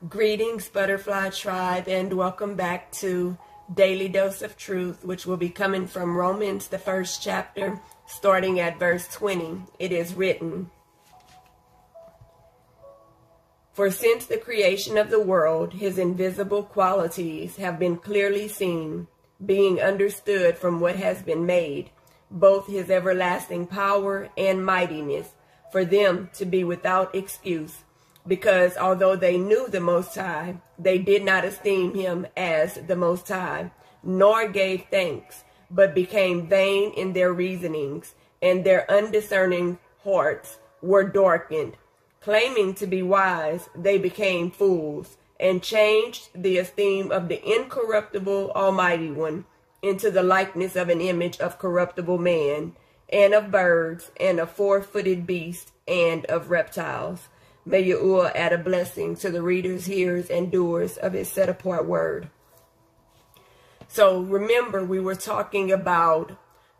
Greetings, Butterfly Tribe, and welcome back to Daily Dose of Truth, which will be coming from Romans, the 1st chapter, starting at verse 20. It is written, "For since the creation of the world, his invisible qualities have been clearly seen, being understood from what has been made, both his everlasting power and mightiness, for them to be without excuse. Because although they knew the Most High, they did not esteem him as the Most High, nor gave thanks, but became vain in their reasonings, and their undiscerning hearts were darkened. Claiming to be wise, they became fools, and changed the esteem of the incorruptible Almighty One into the likeness of an image of corruptible man, and of birds, and of four-footed beasts, and of reptiles." May Yahuwah add a blessing to the readers, hearers, and doers of his set-apart word. So remember, we were talking about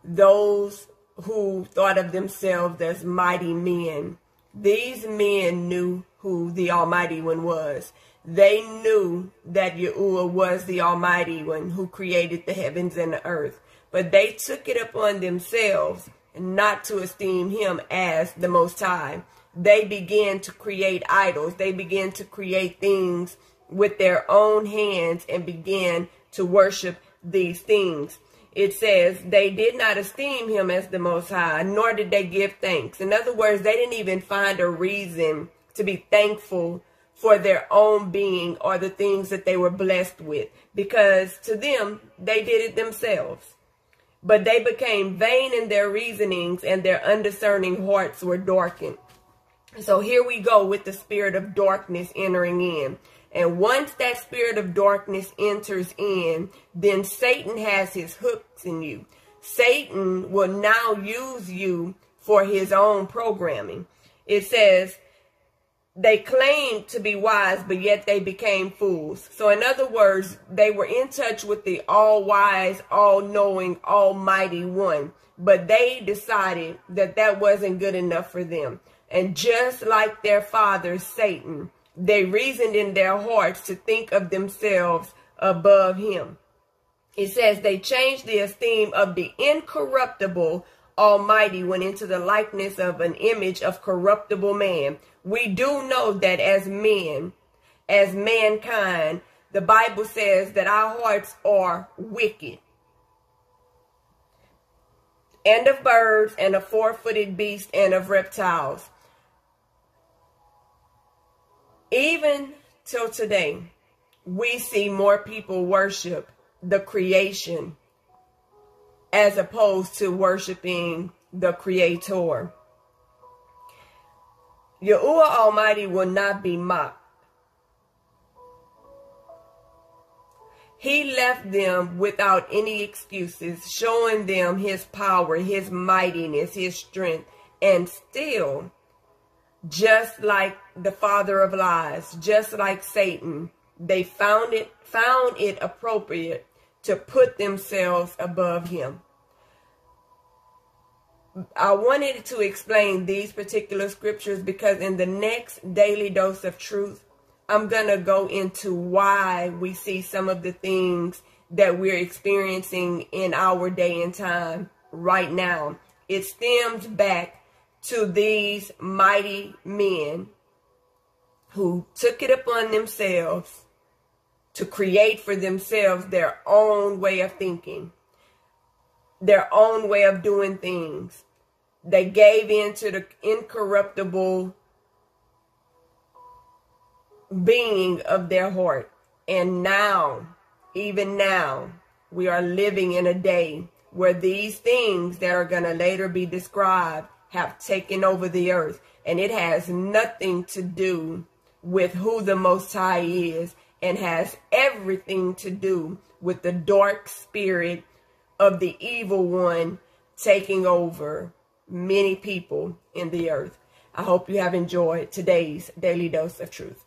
those who thought of themselves as mighty men. These men knew who the Almighty One was. They knew that Yahuwah was the Almighty One who created the heavens and the earth. But they took it upon themselves not to esteem him as the Most High. They began to create idols. They began to create things with their own hands and began to worship these things. It says they did not esteem him as the Most High, nor did they give thanks. In other words, they didn't even find a reason to be thankful for their own being or the things that they were blessed with, because to them, they did it themselves. But they became vain in their reasonings, and their undiscerning hearts were darkened. So here we go with the spirit of darkness entering in. And once that spirit of darkness enters in, then Satan has his hooks in you. Satan will now use you for his own programming. It says, they claimed to be wise, but yet they became fools. So in other words, they were in touch with the all-wise, all-knowing, almighty one. But they decided that that wasn't good enough for them. And just like their father, Satan, they reasoned in their hearts to think of themselves above him. It says they changed the esteem of the incorruptible Almighty One into the likeness of an image of corruptible man. We do know that as men, as mankind, the Bible says that our hearts are wicked. And of birds, and of four-footed beasts, and of reptiles. Even till today, we see more people worship the creation as opposed to worshiping the Creator. Yahuwah Almighty will not be mocked. He left them without any excuses, showing them his power, his mightiness, his strength, and still, just like the father of lies, just like Satan, they found it appropriate to put themselves above him. I wanted to explain these particular scriptures because in the next Daily Dose of Truth, I'm going to go into why we see some of the things that we're experiencing in our day and time right now. It stems back to these mighty men who took it upon themselves to create for themselves their own way of thinking, their own way of doing things. They gave in to the incorruptible being of their heart. And now, even now, we are living in a day where these things that are going to later be described have taken over the earth. And it has nothing to do with who the Most High is, and has everything to do with the dark spirit of the evil one taking over many people in the earth. I hope you have enjoyed today's Daily Dose of Truth.